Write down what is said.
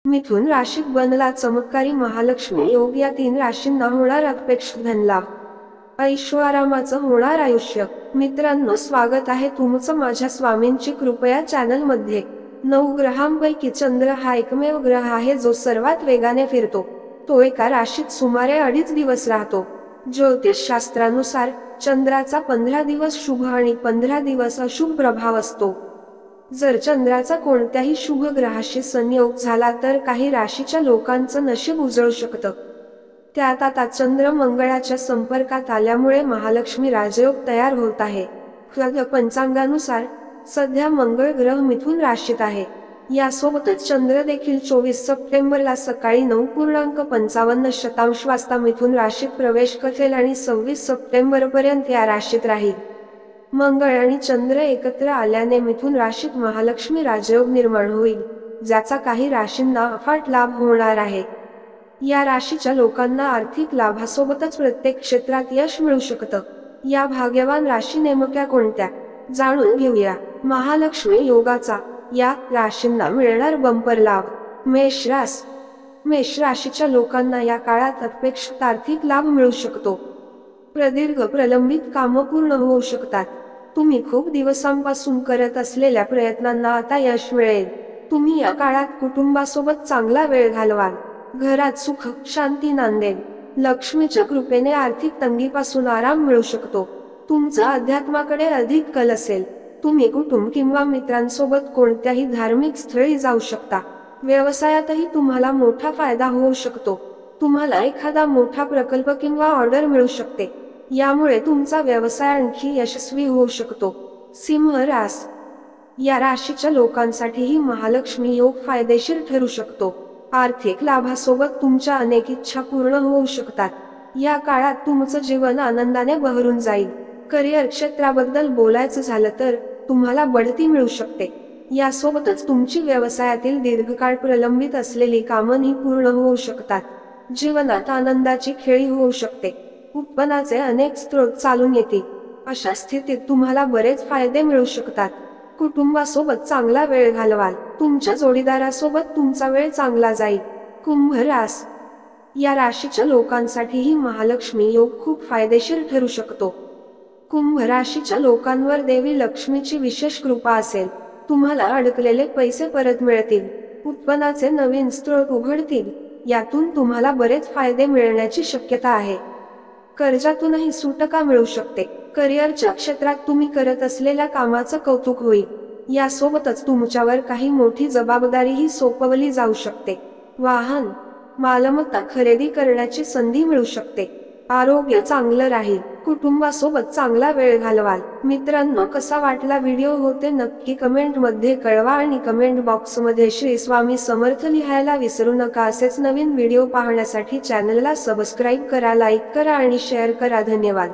मिथुन राशीत बनला चमत्कारी महालक्ष्मी योग। या 3 राशींना होणार अपेक्षित धनलाभ, ऐश्वर्याचं होणार आयुष्य। मित्रांनो, स्वागत आहे तुमचं माझ्या स्वामींची कृपया चॅनल मध्ये। 9 ग्रहांपैकी चंद्र हा एकमेव ग्रह आहे जो सर्वात वेगाने फिरतो। तो एका राशीत सुमारे 2.5 दिवस राहतो। ज्योतिष शास्त्रानुसार चंद्राचा 15 दिवस शुभ आणि 15 दिवस अशुभ प्रभाव असतो। जर चंद्राचा कोणत्याही शुभ ग्रहाशी संयोग झाला तर काही राशीच्या लोकांचं नशीब उजळू शकतं। त्यात आता चंद्र मंगळाच्या संपर्कात आल्यामुळे महालक्ष्मी राजयोग तयार होत आहे। पंचांगानुसार सध्या मंगळ ग्रह मिथुन राशीत आहे। यासोबतच चंद्र देखील 24 सप्टेंबरला सकाळी 9:55 वाजता मिथुन राशीत प्रवेश करेल आणि 26 सप्टेंबरपर्यंत या राशीत राहील। मंगळ आणि चंद्र एकत्र आल्याने मिथुन राशीत महालक्ष्मी राजयोग निर्माण होईल, ज्याचा काही राशींना अफाट लाभ होणार आहे। या राशीच्या लोकांना आर्थिक लाभासोबतच प्रत्येक क्षेत्रात यश मिळू शकतं। या भाग्यवान राशी नेमक्या कोणत्या, जाणून घेऊया। महालक्ष्मी योगाचा या राशींना मिळणार बंपर लाभ। मेष रास। मेष राशीच्या लोकांना या काळात अपेक्षित आर्थिक लाभ मिळू शकतो। प्रदीर्घ प्रलंबित कामं पूर्ण होऊ शकतात। तुम्ही खूप दिवसांपासून करत असलेल्या प्रयत्नांना आता यश मिळेल। तुम्ही या काळात कुटुंबासोबत चांगला वेळ घालवाल। घरात सुख शांती नांदेल। लक्ष्मीच्या कृपेने आर्थिक तंगीपासून आराम मिळू शकतो। तुमचा अध्यात्माकडे अधिक कल असेल। तुम्ही कुटुंब किंवा मित्रांसोबत कोणत्याही धार्मिक स्थळी जाऊ शकता। व्यवसायातही तुम्हाला मोठा फायदा होऊ शकतो। तुम्हाला एखादा मोठा प्रकल्प किंवा ऑर्डर मिळू शकते। यामुळे तुमचा व्यवसाय आणखी यशस्वी होऊ शकतो। सिंह रास। या राशीच्या लोकांसाठीही महालक्ष्मी योग फायदेशीर ठरू शकतो। आर्थिक लाभासोबत तुमच्या अनेक इच्छा पूर्ण होऊ शकतात। या काळात तुमचं जीवन आनंदाने बहरून जाईल। करिअर क्षेत्राबद्दल बोलायचं झालं तर तुम्हाला बढती मिळू शकते। यासोबतच तुमची व्यवसायातील दीर्घकाळ प्रलंबित असलेली कामंही पूर्ण होऊ शकतात। जीवनात आनंदाची खेळी होऊ शकते। उत्पन्नाचे अनेक स्रोत चालून येतील। अशा स्थितीत तुम्हाला बरेच फायदे मिळू शकतात। कुटुंबासोबत चांगला वेळ घालवाल। तुमच्या जोडीदारासोबत तुमचा वेळ चांगला जाईल। कुंभ रास। या राशीच्या लोकांसाठीही महालक्ष्मी योग खूप फायदेशीर ठरू शकतो। कुंभ राशीच्या लोकांवर देवी लक्ष्मीची विशेष कृपा असेल। तुम्हाला अडकलेले पैसे परत मिळतील। उत्पन्नाचे नवीन स्रोत उघडतील। यातून तुम्हाला बरेच फायदे मिळण्याची शक्यता आहे। कर्जातूनही सुटका मिळू शकते। करिअरच्या क्षेत्रात तुम्ही करत असलेल्या कामाचं कौतुक होईल। यासोबतच तुमच्यावर काही मोठी जबाबदारीही सोपवली जाऊ शकते। वाहन मालमत्ता खरेदी करण्याची संधी मिळू शकते। आरोग्य चांगलं राहील। कुटुंबासोबत चांगला वेळ घालवाल। मित्रांनो, कसा वाटला व्हिडिओ होते नक्की कमेंट मध्ये कळवा आणि कमेंट बॉक्स मध्ये श्री स्वामी समर्थ लिहायला विसरू नका। असेच नवीन व्हिडिओ पाहण्यासाठी चॅनलला सबस्क्राईब करा, लाईक करा आणि शेअर करा। धन्यवाद।